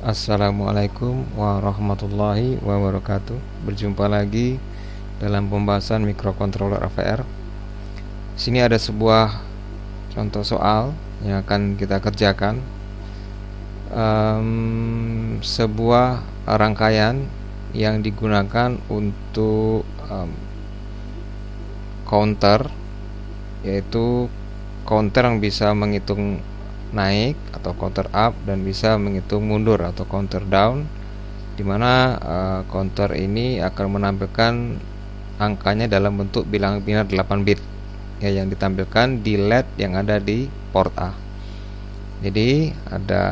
Assalamualaikum warahmatullahi wabarakatuh. Berjumpa lagi dalam pembahasan mikrokontroler AVR. Sini ada sebuah contoh soal yang akan kita kerjakan. Sebuah rangkaian yang digunakan untuk counter, yaitu counter yang bisa menghitung naik atau counter up dan bisa menghitung mundur atau counter down, dimana counter ini akan menampilkan angkanya dalam bentuk bilangan biner 8 bit ya, yang ditampilkan di LED yang ada di port A. Jadi ada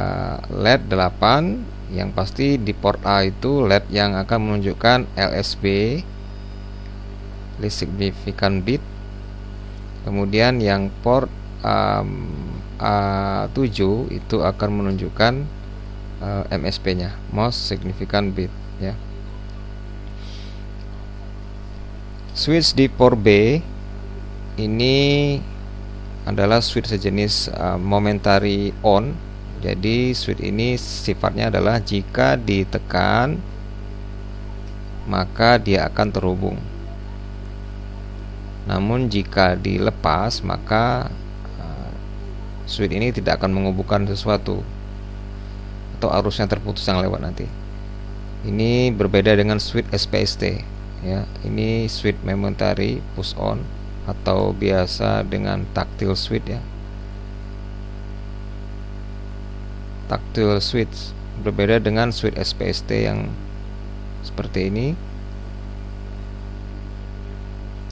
LED 8 yang pasti di port A itu LED yang akan menunjukkan LSB, least significant bit. Kemudian yang port A7 itu akan menunjukkan MSB-nya, most significant bit ya. Switch di port B ini adalah switch sejenis momentary on. Jadi switch ini sifatnya adalah jika ditekan maka dia akan terhubung. Namun jika dilepas maka switch ini tidak akan menghubungkan sesuatu atau arusnya terputus yang lewat nanti. Ini berbeda dengan switch SPST ya. Ini switch momentary push on atau biasa dengan tactile switch ya. Tactile switch berbeda dengan switch SPST yang seperti ini.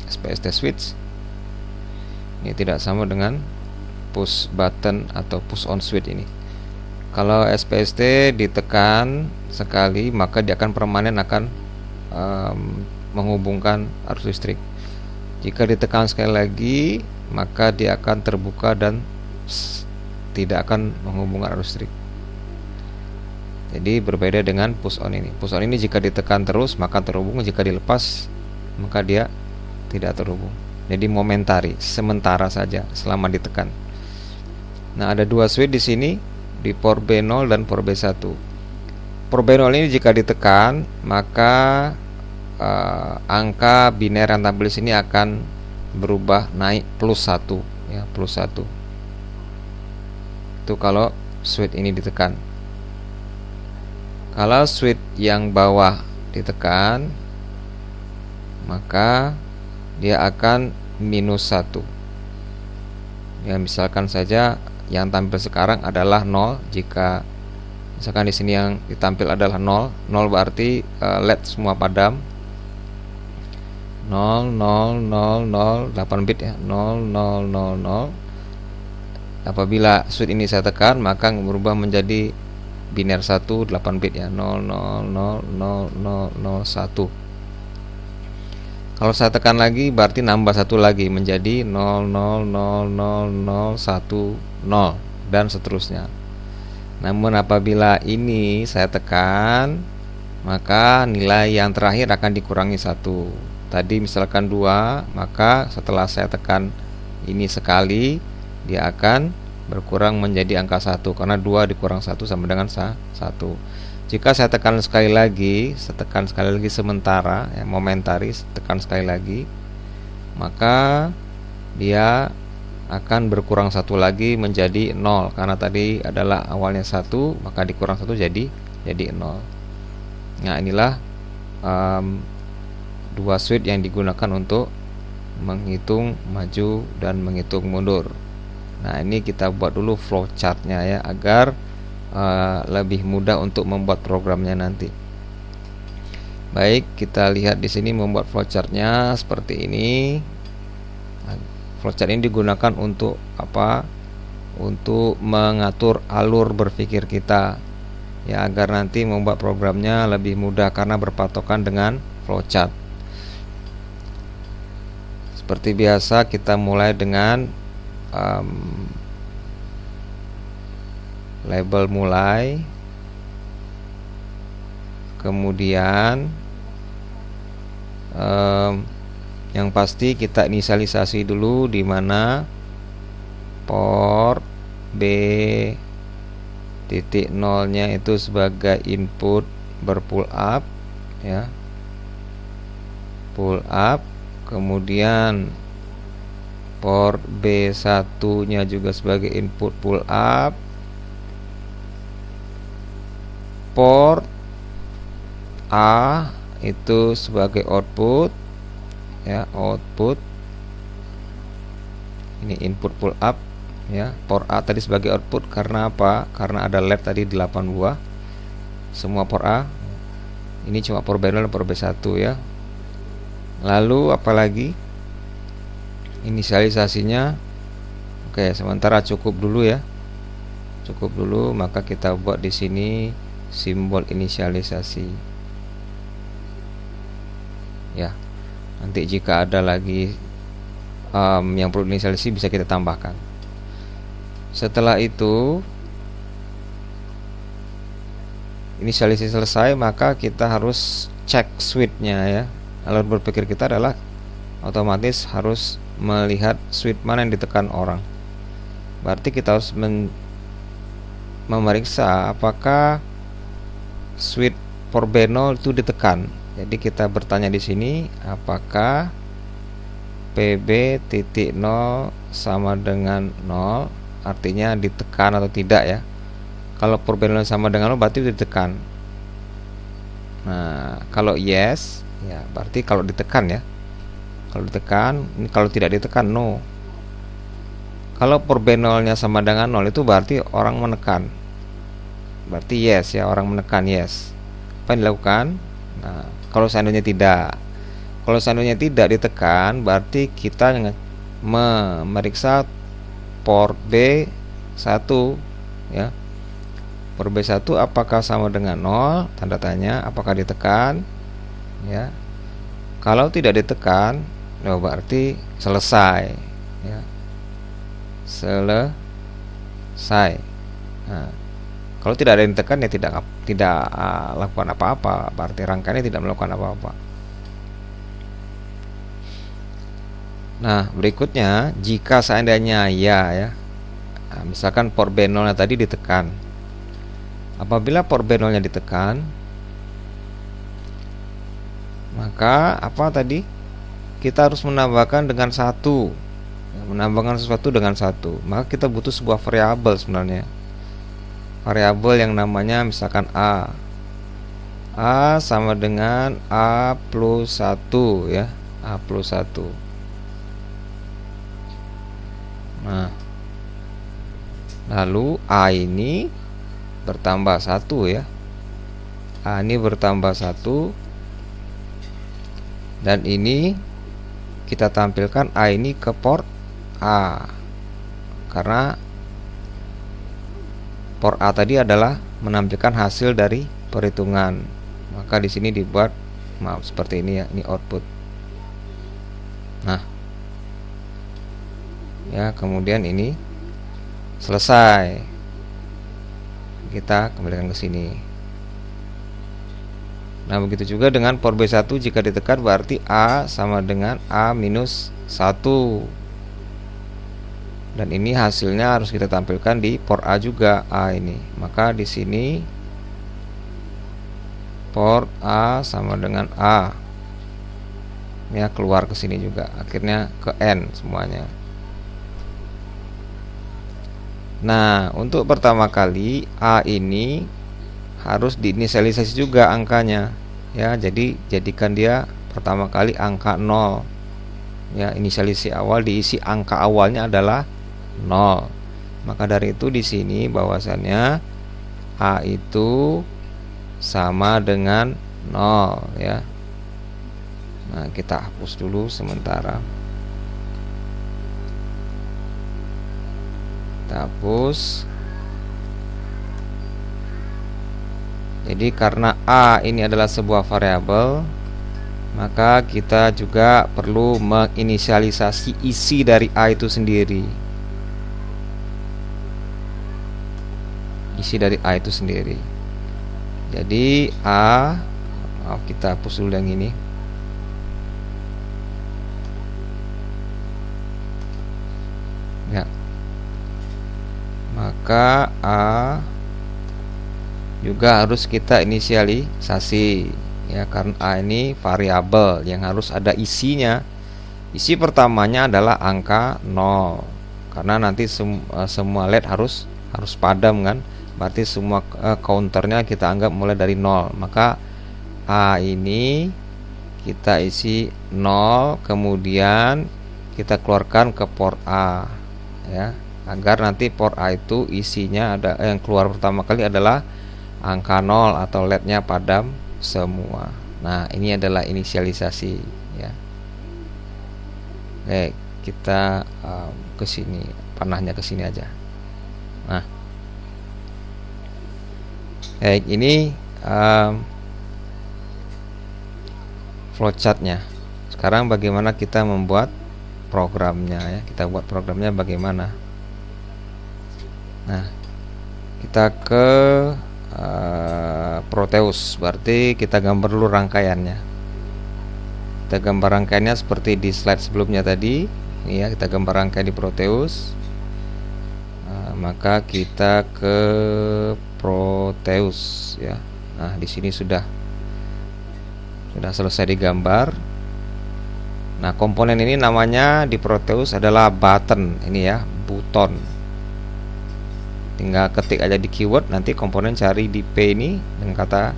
SPST switch ini tidak sama dengan push button atau push on switch ini. Kalau SPST ditekan sekali maka dia akan permanen akan menghubungkan arus listrik. Jika ditekan sekali lagi maka dia akan terbuka dan tidak akan menghubungkan arus listrik. Jadi berbeda dengan push on ini. Push on ini jika ditekan terus maka terhubung, jika dilepas maka dia tidak terhubung. Jadi momentari, sementara saja selama ditekan. Nah, ada dua switch di sini, di port B0 dan port B1. Port B0 ini jika ditekan maka angka biner yang tampil di sini akan berubah naik +1 ya, +1. Itu kalau switch ini ditekan. Kalau switch yang bawah ditekan maka dia akan -1. Ya, misalkan saja yang tampil sekarang adalah 0. Jika misalkan di sini yang ditampil adalah 0 berarti LED semua padam. 0 0 0 0 8 bit ya, 0 0 0 0. Apabila switch ini saya tekan maka berubah menjadi biner 1 8 bit ya, 0 0 0 0 0 0 1. Kalau saya tekan lagi berarti nambah satu lagi menjadi 0 0 0 0 0 1 0 dan seterusnya. Namun apabila ini saya tekan maka nilai yang terakhir akan dikurangi 1. Tadi misalkan 2, maka setelah saya tekan ini sekali dia akan berkurang menjadi angka 1 karena 2 dikurang 1 sama dengan 1. Jika saya tekan sekali lagi, sementara ya, momentari, tekan sekali lagi, maka dia akan berkurang 1 lagi menjadi 0 karena tadi adalah awalnya 1 maka dikurang 1 jadi 0. Nah, inilah dua switch yang digunakan untuk menghitung maju dan menghitung mundur. Nah, ini kita buat dulu flowchartnya ya agar lebih mudah untuk membuat programnya nanti. Baik, kita lihat di sini membuat flowchartnya seperti ini. Nah, flowchart ini digunakan untuk apa? Untuk mengatur alur berpikir kita ya, agar nanti membuat programnya lebih mudah karena berpatokan dengan flowchart. Seperti biasa kita mulai dengan label mulai, kemudian yang pasti kita inisialisasi dulu di mana port B3 titik nolnya itu sebagai input berpull up ya, pull up. Kemudian port B1 nya juga sebagai input pull up, port A itu sebagai output ya, output. Ini input pull up ya, port A tadi sebagai output karena apa? Karena ada LED tadi 8 buah. Semua port A. Ini cuma port B0 dan port B1 ya. Lalu apalagi? Inisialisasinya. Oke, sementara cukup dulu ya. Cukup dulu, maka kita buat di sini simbol inisialisasi. Ya. Nanti jika ada lagi yang perlu inisialisasi bisa kita tambahkan. Setelah itu inisialisasi selesai, maka kita harus cek switch-nya ya. Lalu berpikir kita adalah otomatis harus melihat switch mana yang ditekan orang. Berarti kita harus memeriksa apakah switch port B0 itu ditekan. Jadi kita bertanya di sini apakah PB.0 sama dengan 0, artinya ditekan atau tidak ya. Kalau port B0 sama dengan 0 berarti ditekan. Nah, kalau yes ya berarti kalau ditekan ya. Kalau ditekan, ini kalau tidak ditekan no. Kalau port B0 nya sama dengan 0 itu berarti orang menekan. Berarti yes ya, orang menekan yes. Apa yang dilakukan? Nah, kalau seandainya tidak, kalau seandainya tidak ditekan, berarti kita memeriksa port B1 ya. Port B1 apakah sama dengan 0? Tanda tanya, apakah ditekan? Ya. Kalau tidak ditekan, ya berarti selesai ya. Selesai. Nah, kalau tidak ada yang ditekan ya tidak lakukan apa-apa, berarti rangkaiannya tidak melakukan apa-apa. Nah, berikutnya jika seandainya ya, nah, misalkan port B0 nya tadi ditekan. Apabila port B0 nya ditekan, maka apa tadi? Kita harus menambahkan dengan 1 ya, menambahkan sesuatu dengan 1. Maka kita butuh sebuah variabel sebenarnya. Variabel yang namanya misalkan A. A sama dengan A plus 1 ya, A plus 1. Nah, lalu A ini bertambah 1 ya. A ini bertambah 1. Dan ini kita tampilkan A ini ke port A. Karena port A tadi adalah menampilkan hasil dari perhitungan. Maka di sini dibuat maaf seperti ini ya, ini output. Nah, ya, kemudian ini selesai. Kita kembalikan ke sini. Nah, begitu juga dengan port B1 jika ditekan berarti A sama dengan A minus 1. Dan ini hasilnya harus kita tampilkan di port A juga, A ini. Maka di sini port A sama dengan A. Ya, keluar ke sini juga. Akhirnya ke N semuanya. Nah, untuk pertama kali A ini harus diinisialisasi juga angkanya ya. Jadi jadikan dia pertama kali angka 0 ya. Inisialisasi awal diisi angka awalnya adalah 0. Maka dari itu di sini bahwasannya A itu sama dengan 0 ya. Nah, kita hapus dulu sementara. Kita hapus. Jadi karena A ini adalah sebuah variabel, maka kita juga perlu menginisialisasi isi dari A itu sendiri. Isi dari A itu sendiri. Jadi A, kita hapus dulu yang ini. Ya. Maka A juga harus kita inisialisasi ya, karena A ini variabel yang harus ada isinya. Isi pertamanya adalah angka 0 karena nanti semua LED harus padam kan, berarti semua counternya kita anggap mulai dari 0. Maka A ini kita isi 0, kemudian kita keluarkan ke port A ya, agar nanti port A itu isinya ada yang keluar pertama kali adalah angka 0 atau LED-nya padam semua. Nah, ini adalah inisialisasi ya. Oke, kita ke sini, panahnya ke sini aja. Nah, ini flowchartnya. Sekarang bagaimana kita membuat programnya ya? Kita buat programnya bagaimana? Nah, kita ke Proteus, berarti kita gambar dulu rangkaiannya. Kita gambar rangkaiannya seperti di slide sebelumnya tadi. Ini ya, kita gambar rangkaian di Proteus. Maka kita ke Proteus ya. Nah, di sini sudah selesai digambar. Nah, komponen ini namanya di Proteus adalah button, ini ya, buton. Tinggal ketik aja di keyword, nanti komponen cari di P ini dengan kata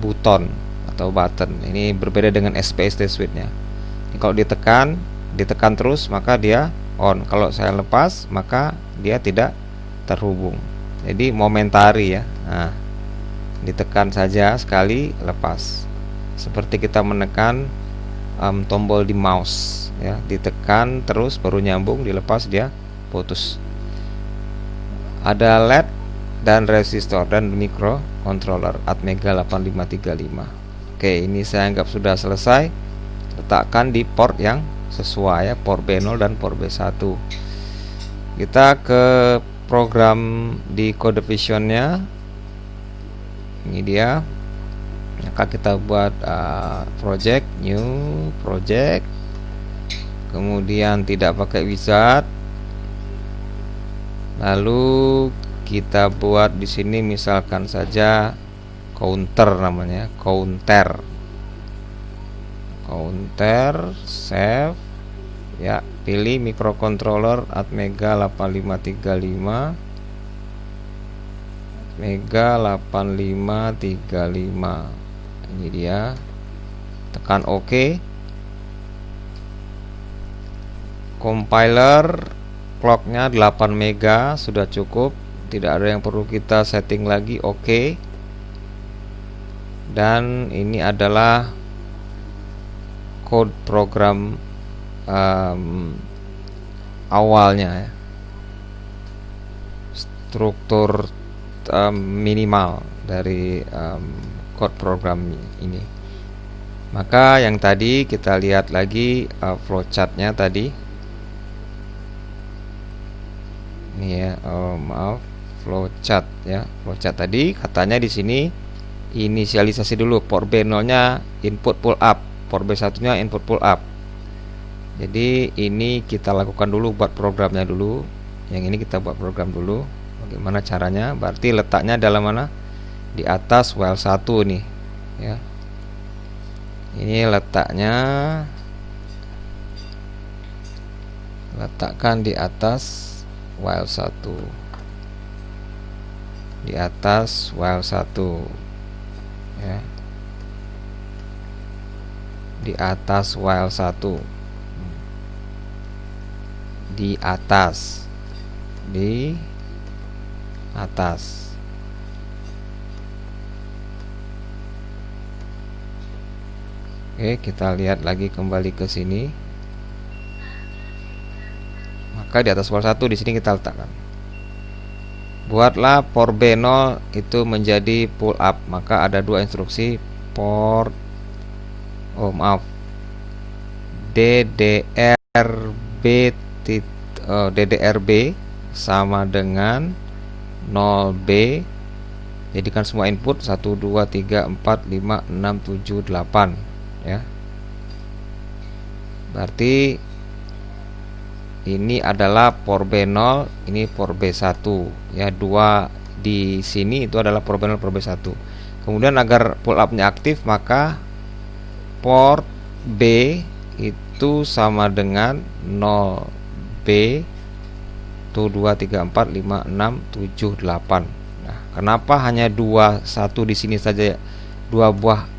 buton atau button. Ini berbeda dengan SPST switch-nya. Kalau ditekan terus maka dia on. Kalau saya lepas maka dia tidak terhubung. Jadi momentari ya. Nah, ditekan saja sekali, lepas. Seperti kita menekan tombol di mouse ya, ditekan terus baru nyambung, dilepas dia putus. Ada LED dan resistor dan microcontroller Atmega 8535. Oke, ini saya anggap sudah selesai. Letakkan di port yang sesuai ya, port B0 dan port B1. Kita ke program di Code Vision-nya. Ini dia. Maka kita buat project, new project. Kemudian tidak pakai wizard. Lalu kita buat di sini misalkan saja counter namanya, counter, save ya, pilih microcontroller Atmega 8535, Mega 8535. Ini dia, tekan OK. Compiler clocknya 8 mega sudah cukup, tidak ada yang perlu kita setting lagi. OK. Dan ini adalah code program awalnya ya. Struktur minimal dari code program ini. Maka yang tadi kita lihat lagi flowchartnya tadi. Ini ya, flowchart ya. Flowchart tadi katanya di sini inisialisasi dulu, port B0-nya input pull up, port B1-nya input pull up. Jadi ini kita lakukan dulu, buat programnya dulu. Yang ini kita buat program dulu. Bagaimana caranya? Berarti letaknya dalam mana? Di atas while 1 nih ya. Ini letaknya, letakkan di atas while 1, di atas while 1 ya, di atas while 1, di atas, di atas. Oke, kita lihat lagi kembali ke sini. Maka di atas while 1 di sini kita letakkan. Buatlah port B0 itu menjadi pull up. Maka ada dua instruksi, port DDRB sama dengan 0B. Jadikan semua input 1 2 3 4 5 6 7 8 ya. Berarti ini adalah port B0, ini port B1 ya, dua di sini itu adalah port B0 port B1. Kemudian agar pull up-nya aktif, maka port B itu sama dengan 0B 1 2 3 4 5 6 7 8. Nah, kenapa hanya 21 di sini saja, 2 buah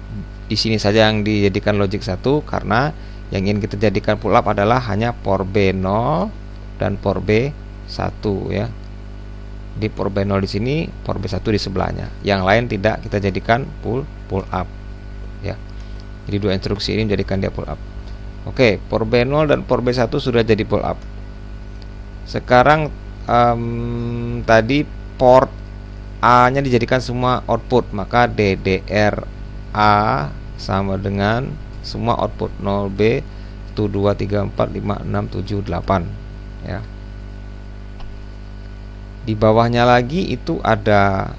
di sini saja yang dijadikan logic 1? Karena yang ingin kita jadikan pull up adalah hanya port B0 dan port B1 ya. Di port B0 di sini, port B1 di sebelahnya. Yang lain tidak kita jadikan pull up ya. Jadi dua instruksi ini menjadikan dia pull up. Oke, port B0 dan port B1 sudah jadi pull up. Sekarang tadi port A-nya dijadikan semua output, maka DDR-A sama dengan semua output 0B 1 2 3 4 5 6 7 8 ya. Di bawahnya lagi itu ada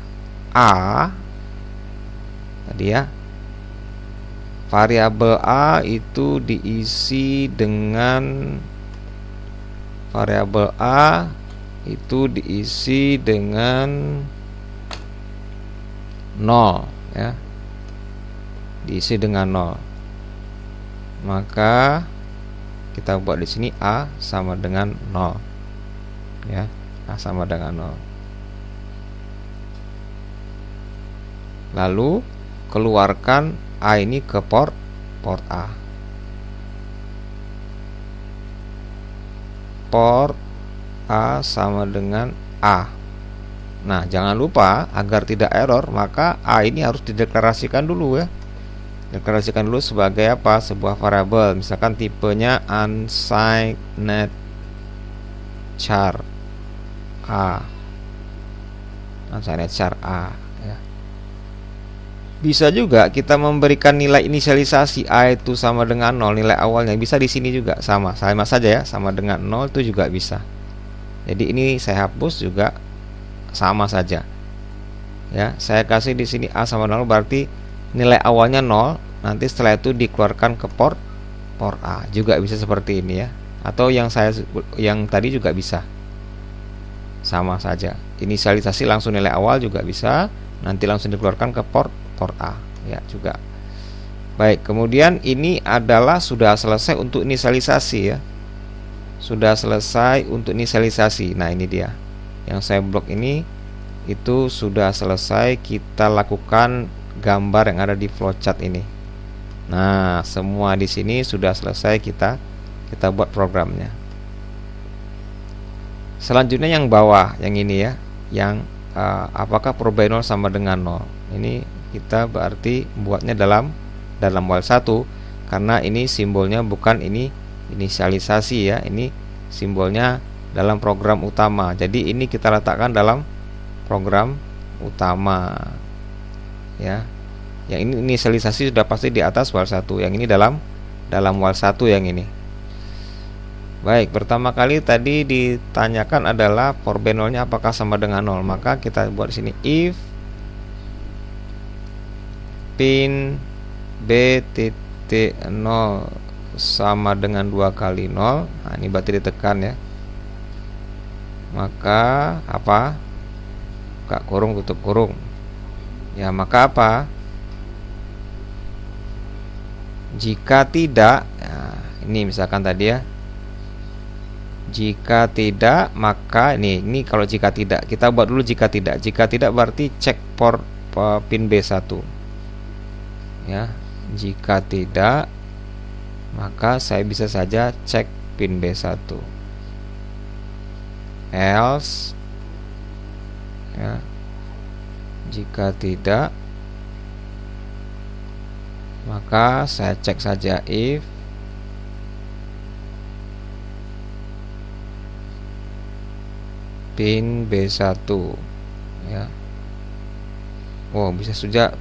A tadi ya. Variabel A itu diisi dengan nol ya. Diisi dengan 0. Maka kita buat di sini A sama dengan 0 ya. A sama dengan 0. Lalu keluarkan A ini ke port A. Port A sama dengan A. Nah, jangan lupa agar tidak error, maka A ini harus dideklarasikan dulu ya. Deklarasikan dulu sebagai apa? Sebuah variabel. Misalkan tipenya unsigned char A. Unsigned char A ya. Bisa juga kita memberikan nilai inisialisasi A itu sama dengan 0, nilai awalnya bisa di sini juga sama saja ya, sama dengan 0 itu juga bisa. Jadi ini saya hapus juga sama saja. Ya, saya kasih di sini A sama 0 berarti nilai awalnya 0, nanti setelah itu dikeluarkan ke port A. Juga bisa seperti ini ya. Atau yang tadi juga bisa. Sama saja. Inisialisasi langsung nilai awal juga bisa, nanti langsung dikeluarkan ke port A ya juga. Baik, kemudian ini adalah sudah selesai untuk inisialisasi ya. Sudah selesai untuk inisialisasi. Nah, ini dia. Yang saya blok ini itu sudah selesai kita lakukan gambar yang ada di flowchart ini. Nah, semua di sini sudah selesai kita buat programnya. Selanjutnya yang bawah, yang ini ya, yang apakah port B0 sama dengan 0. Ini kita berarti buatnya dalam while 1 karena ini simbolnya bukan ini inisialisasi ya, ini simbolnya dalam program utama. Jadi ini kita letakkan dalam program utama ya. Yang ini inisialisasi sudah pasti di atas while 1, yang ini dalam while 1 yang ini. Baik, pertama kali tadi ditanyakan adalah port B0 nya apakah sama dengan 0. Maka kita buat di sini if pin B.0 sama dengan 2 kali 0. Nah, ini berarti ditekan ya. Maka apa? Buka kurung, tutup kurung. Ya, maka apa? Jika tidak, nah, ini misalkan tadi ya. Jika tidak, maka ini kalau jika tidak, kita buat dulu jika tidak. Jika tidak berarti cek port pin B1. Ya, jika tidak, maka saya bisa saja cek pin B1. Else ya. Jika tidak, maka saya cek saja if pin B1 ya. Oh, bisa saja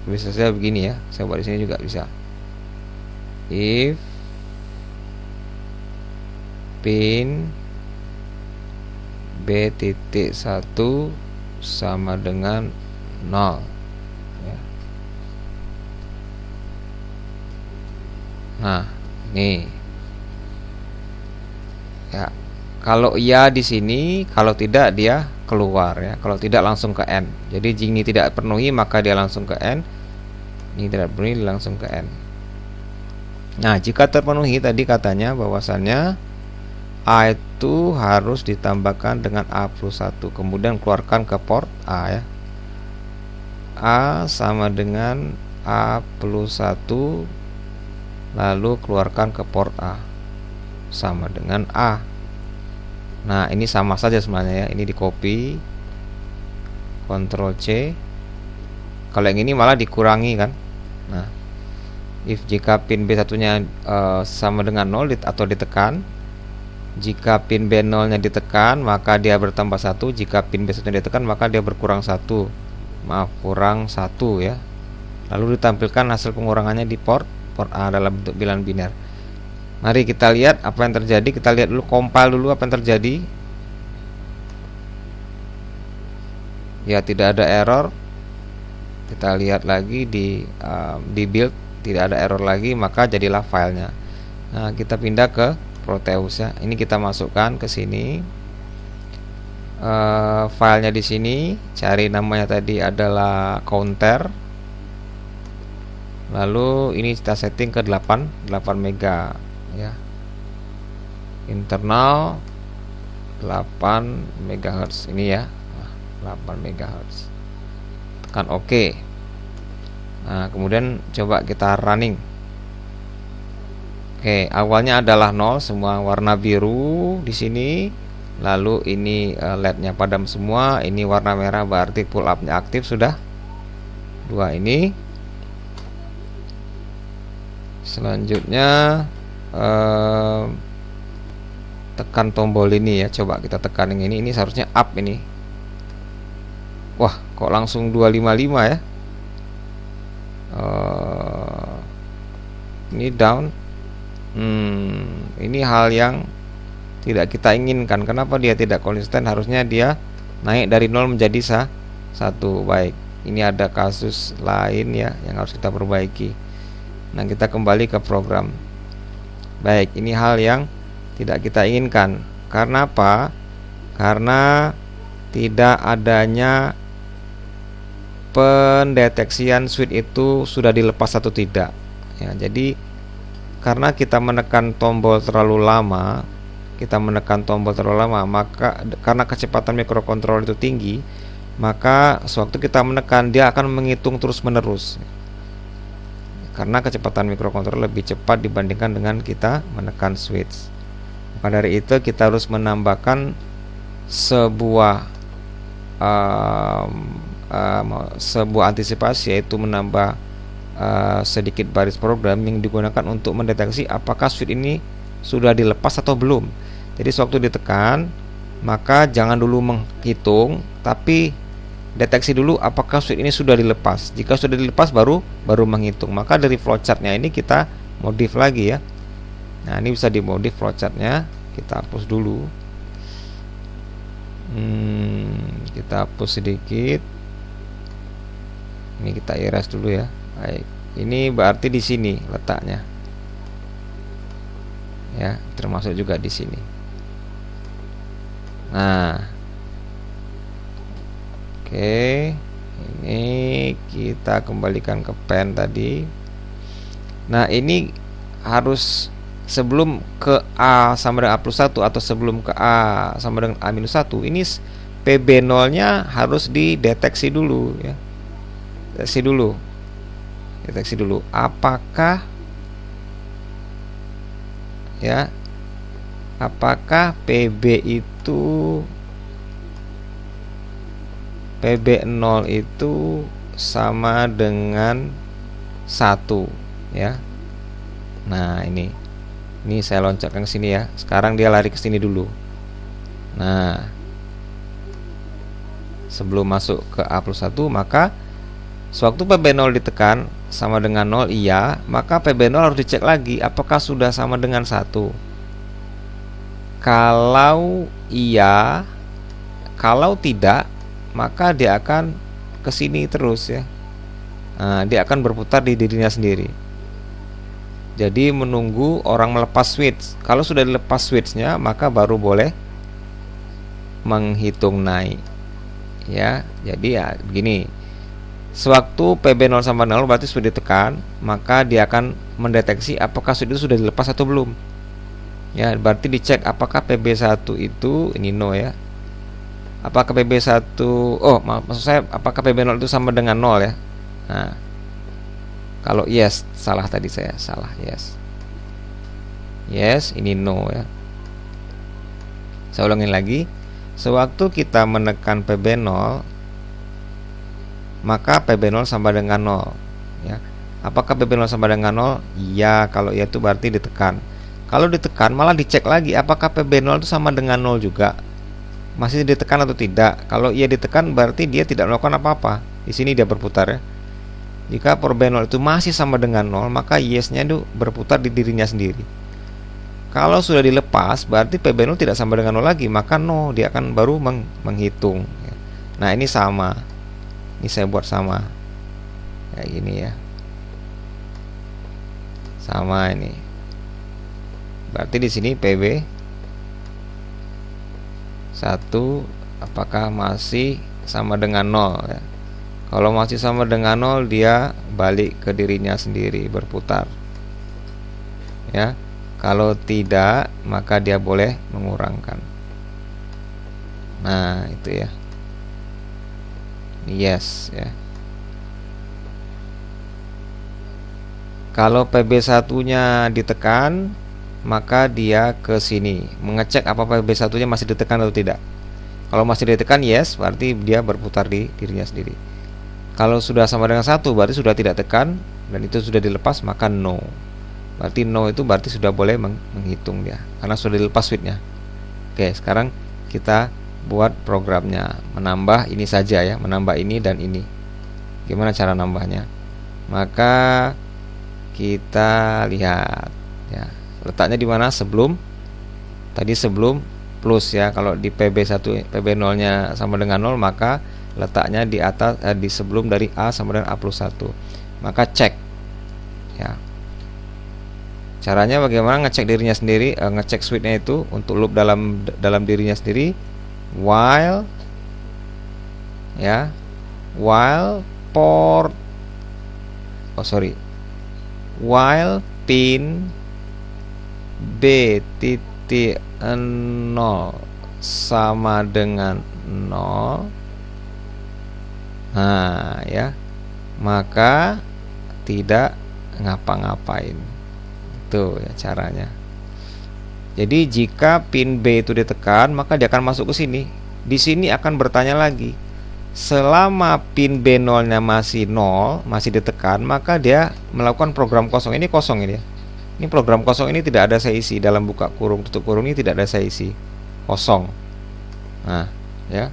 begini ya. Saya buat di sini juga bisa. If pin B.1 sama dengan 0 ya. Nah, nih ya. Kalau iya di sini, kalau tidak dia keluar ya. Kalau tidak langsung ke N. Jadi jika ini tidak penuhi maka dia langsung ke N. Ini tidak penuhi langsung ke N. Nah, jika terpenuhi tadi katanya bahwasannya A itu harus ditambahkan dengan A plus 1. Kemudian keluarkan ke port A ya. A sama dengan A plus 1, lalu keluarkan ke port A sama dengan A. Nah, ini sama saja sebenarnya ya. Ini di copy, Ctrl C. Kalau yang ini malah dikurangi kan. Nah, if jika pin B1 nya sama dengan 0 atau ditekan, jika pin B0 nya ditekan maka dia bertambah 1, jika pin B1 nya ditekan maka dia berkurang 1. Maaf, kurang 1 ya. Lalu ditampilkan hasil pengurangannya di port A dalam bentuk bilangan biner. Mari kita lihat apa yang terjadi. Kita lihat dulu, compile dulu apa yang terjadi. Ya, tidak ada error. Kita lihat lagi di build, tidak ada error lagi, maka jadilah filenya. Nah, kita pindah ke Proteus ya. Ini kita masukkan ke sini. Filenya di sini, cari namanya tadi adalah counter. Lalu ini kita setting ke 8 mega ya. Internal 8 MHz ini ya. 8 MHz. Tekan OK. Nah, kemudian coba kita running. Oke, awalnya adalah 0, semua warna biru di sini. Lalu ini LED-nya padam semua. Ini warna merah berarti pull up-nya aktif sudah. 2 ini. Selanjutnya tekan tombol ini ya. Coba kita tekan yang ini seharusnya up ini. Wah, kok langsung 255 ya. Ini down. Ini hal yang tidak kita inginkan. Kenapa dia tidak konsisten? Harusnya dia naik dari 0 menjadi 1. Baik, ini ada kasus lain ya yang harus kita perbaiki. Nah, kita kembali ke program. Baik, ini hal yang tidak kita inginkan. Karena apa? Karena tidak adanya pendeteksian switch itu sudah dilepas atau tidak ya. Jadi karena kita menekan tombol terlalu lama, maka karena kecepatan mikrokontroler itu tinggi, maka sewaktu kita menekan dia akan menghitung terus menerus. Karena kecepatan mikrokontroler lebih cepat dibandingkan dengan kita menekan switch. Maka dari itu kita harus menambahkan sebuah antisipasi, yaitu menambah sedikit baris program yang digunakan untuk mendeteksi apakah switch ini sudah dilepas atau belum. Jadi sewaktu ditekan, maka jangan dulu menghitung, tapi deteksi dulu apakah switch ini sudah dilepas. Jika sudah dilepas baru menghitung. Maka dari flowchartnya ini kita modif lagi ya. Nah, ini bisa dimodif flowchartnya. Kita hapus dulu. Kita hapus sedikit. Ini kita erase dulu ya. Baik. Ini berarti di sini letaknya. Ya, termasuk juga di sini. Nah, oke, ini kita kembalikan ke pen tadi. Nah, ini harus sebelum ke A sama dengan A plus 1 atau sebelum ke A sama dengan A minus 1, ini PB0 nya harus dideteksi dulu ya. Deteksi dulu apakah PB0 itu sama dengan 1 ya. Nah, ini saya loncatkan ke sini ya. Sekarang dia lari ke sini dulu. Nah, sebelum masuk ke A plus 1, maka sewaktu PB0 ditekan sama dengan 0 iya, maka PB0 harus dicek lagi apakah sudah sama dengan 1. Kalau iya, kalau tidak, maka dia akan ke sini terus ya. Nah, dia akan berputar di dirinya sendiri. Jadi menunggu orang melepas switch. Kalau sudah dilepas switchnya, maka baru boleh menghitung naik. ya. Jadi ya begini, sewaktu PB0 sama 0 berarti sudah ditekan, maka dia akan mendeteksi apakah switch itu sudah dilepas atau belum. Ya, berarti dicek apakah PB1 itu ini no ya. Apakah PB1, maksud saya apakah PB0 itu sama dengan 0 ya. Nah, kalau yes, salah tadi saya, salah, yes. Yes, ini no ya. Saya ulangin lagi. Sewaktu kita menekan PB0, maka PB0 sama dengan 0 ya. Apakah PB0 sama dengan 0? Iya, kalau iya itu berarti ditekan. Kalau ditekan malah dicek lagi apakah PB0 itu sama dengan 0 juga. Masih ditekan atau tidak. Kalau ia ditekan berarti dia tidak melakukan apa-apa. Di sini dia berputar ya. Jika PB0 itu masih sama dengan 0, maka yes-nya itu berputar di dirinya sendiri. Kalau sudah dilepas berarti PB0 tidak sama dengan 0 lagi, maka no, dia akan baru menghitung ya. Nah, ini sama. Ini saya buat sama. Kayak gini ya. Sama ini. Berarti di sini PB 1 apakah masih sama dengan 0 ya. Kalau masih sama dengan 0, dia balik ke dirinya sendiri, berputar ya. Kalau tidak, maka dia boleh mengurangkan. Nah, itu ya. Yes ya. Kalau PB1-nya ditekan, maka dia ke sini mengecek apa PB1-nya masih ditekan atau tidak. Kalau masih ditekan yes, berarti dia berputar di dirinya sendiri. Kalau sudah sama dengan 1 berarti sudah tidak tekan dan itu sudah dilepas, maka no. Berarti no itu berarti sudah boleh menghitung dia karena sudah dilepas switch-nya. Oke, sekarang kita buat programnya. Menambah ini saja ya, menambah ini dan ini. Gimana cara nambahnya? Maka kita lihat ya. Letaknya di mana? Sebelum plus ya. Kalau di PB1 PB0-nya sama dengan 0, maka letaknya di atas di sebelum dari A sama dengan A+1. Maka cek ya. Caranya bagaimana ngecek dirinya sendiri, ngecek switch-nya itu untuk loop dalam dirinya sendiri. While ya, while pin B.0 sama dengan 0, nah ya, maka tidak ngapa-ngapain. Itu ya caranya. Jadi jika pin B itu ditekan, maka dia akan masuk ke sini. Di sini akan bertanya lagi. Selama pin B0-nya masih 0, masih ditekan, maka dia melakukan program kosong. Ini kosong ini ya. Ini program kosong, ini tidak ada saya isi. Dalam buka kurung tutup kurung ini tidak ada saya isi. Kosong. Nah, ya.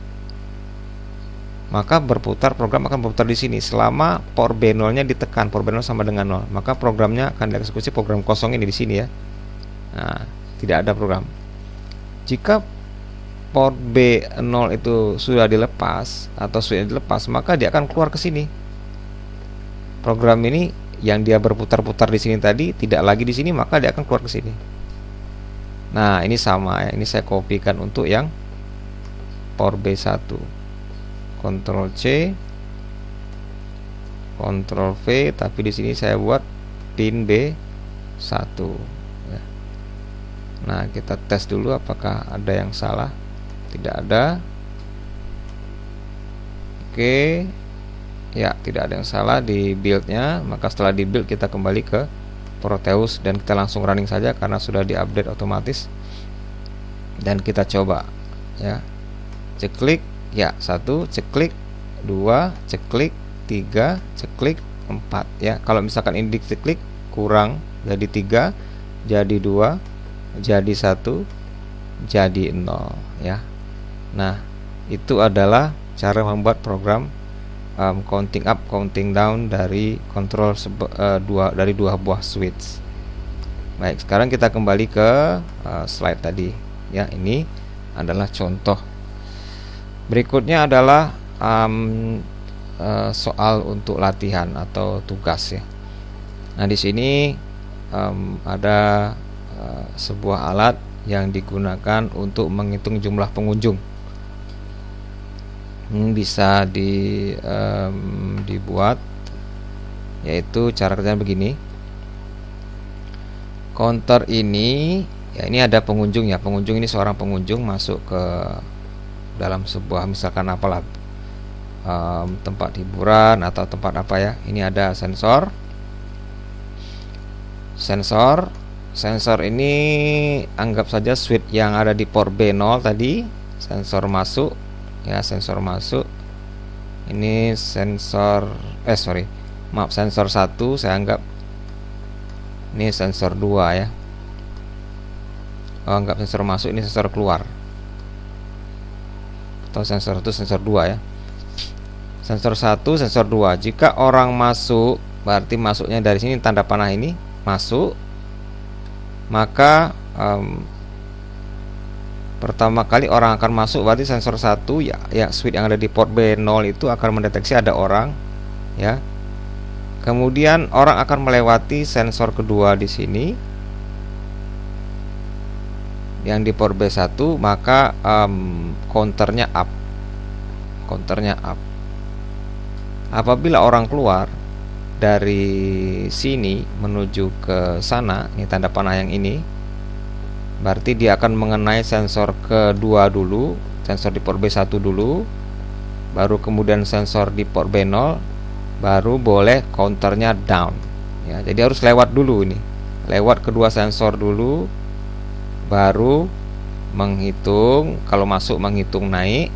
Maka program akan berputar di sini selama port B0-nya ditekan. Port B0 sama dengan 0. Maka programnya akan dieksekusi program kosong ini di sini ya. Nah, tidak ada program. Jika port B0 itu sudah dilepas atau sudah dilepas, maka dia akan keluar ke sini. Program ini yang dia berputar-putar di sini tadi tidak lagi di sini, maka dia akan keluar ke sini. Nah, ini sama ya. Ini saya kopikan untuk yang port B1. Ctrl C, Ctrl V, tapi di sini saya buat pin B1 ya. Nah, kita tes dulu apakah ada yang salah. Tidak ada. Oke. Ya, tidak ada yang salah di build-nya. Maka setelah di build kita kembali ke Proteus dan kita langsung running saja karena sudah diupdate otomatis. Dan kita coba ya. Ceklik ya, 1, ceklik 2, ceklik 3, ceklik 4 ya. Kalau misalkan ini diklik kurang jadi 3, jadi 2, jadi 1, jadi 0 ya. Nah, itu adalah cara membuat program counting up, counting down dari kontrol dari dua buah switch. Baik, sekarang kita kembali ke slide tadi ya. Ini adalah contoh. Berikutnya adalah soal untuk latihan atau tugas ya. Nah, di sini ada sebuah alat yang digunakan untuk menghitung jumlah pengunjung. bisa dibuat, yaitu cara kerjanya begini. Counter ini ya, ini ada pengunjung ya. Pengunjung ini seorang pengunjung masuk ke dalam sebuah misalkan apalah tempat hiburan atau tempat apa ya. Ini ada sensor. Sensor ini anggap saja switch yang ada di port B0 tadi, sensor masuk ya, sensor masuk. Ini sensor sensor 1 saya anggap. Ini sensor 2 ya. Anggap sensor masuk, ini sensor keluar. Atau sensor 1, sensor 2 ya. Sensor 1, sensor 2. Jika orang masuk, berarti masuknya dari sini, tanda panah ini masuk. Maka pertama kali orang akan masuk, berarti sensor 1 ya switch yang ada di port B0 itu akan mendeteksi ada orang ya. Kemudian orang akan melewati sensor kedua di sini yang di port B1, maka counternya up. Apabila orang keluar dari sini menuju ke sana, ini tanda panah yang ini, berarti dia akan mengenai sensor kedua dulu, sensor di port B1 dulu, baru kemudian sensor di port B0, baru boleh counternya down ya. Jadi harus lewat dulu ini, lewat kedua sensor dulu, baru menghitung. Kalau masuk menghitung naik.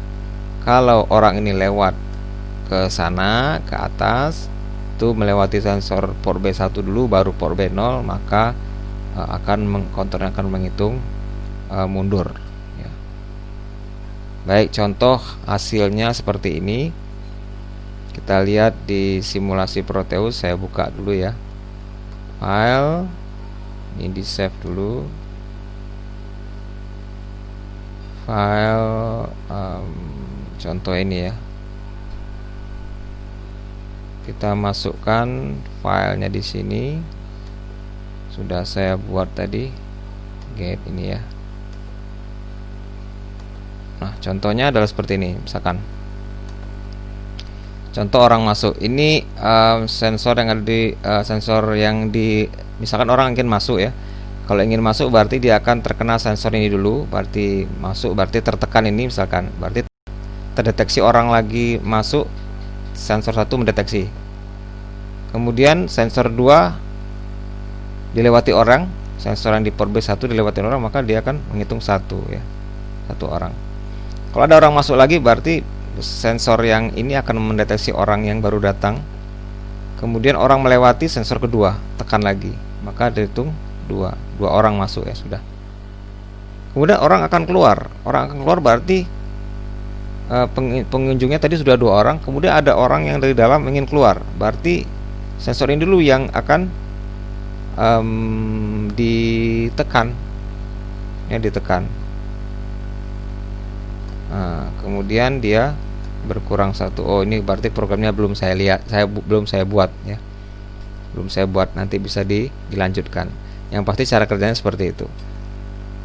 Kalau orang ini lewat ke sana, ke atas, itu melewati sensor port B1 dulu, baru port B0, maka counternya akan menghitung mundur ya. Baik, contoh hasilnya seperti ini. Kita lihat di simulasi Proteus. Saya buka dulu ya file ini, di save dulu file contoh ini ya. Kita masukkan filenya di sini. Sudah saya buat tadi get ini ya. Nah, contohnya adalah seperti ini. Misalkan contoh orang masuk ini, sensor yang ada di misalkan orang ingin masuk ya. Kalau ingin masuk berarti dia akan terkena sensor ini dulu, berarti masuk, berarti tertekan ini misalkan, berarti terdeteksi orang lagi masuk, sensor 1 mendeteksi. Kemudian sensor 2 dilewati orang, sensor yang di port B1 dilewati orang, maka dia akan menghitung 1 ya, 1 orang. Kalau ada orang masuk lagi, berarti sensor yang ini akan mendeteksi orang yang baru datang. Kemudian orang melewati sensor kedua, tekan lagi, maka dihitung 2 orang masuk ya, sudah. Kemudian orang akan keluar. Berarti pengunjungnya tadi sudah 2 orang. Kemudian ada orang yang dari dalam ingin keluar, berarti sensor ini dulu yang akan ditekan ya, ditekan. Nah, kemudian dia berkurang 1. Oh, ini berarti programnya belum saya lihat, belum saya buat ya, belum saya buat, nanti bisa dilanjutkan. Yang pasti cara kerjanya seperti itu.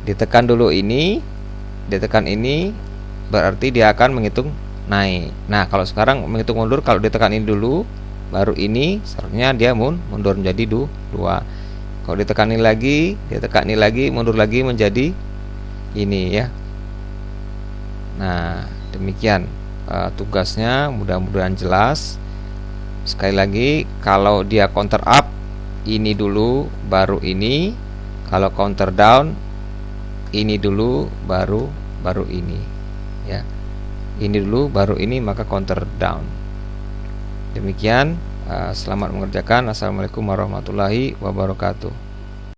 Ditekan dulu ini, ditekan ini, berarti dia akan menghitung naik. Nah, kalau sekarang menghitung mundur, kalau ditekan ini dulu, baru ini, seharusnya dia mundur menjadi 2. Kalau ditekan ini lagi, mundur lagi menjadi ini ya. Nah, demikian tugasnya, mudah-mudahan jelas. Sekali lagi, kalau dia counter up, ini dulu baru ini. Kalau counter down, ini dulu baru ini ya. Ini dulu baru ini, maka counter down. Demikian, selamat mengerjakan. Assalamualaikum warahmatullahi wabarakatuh.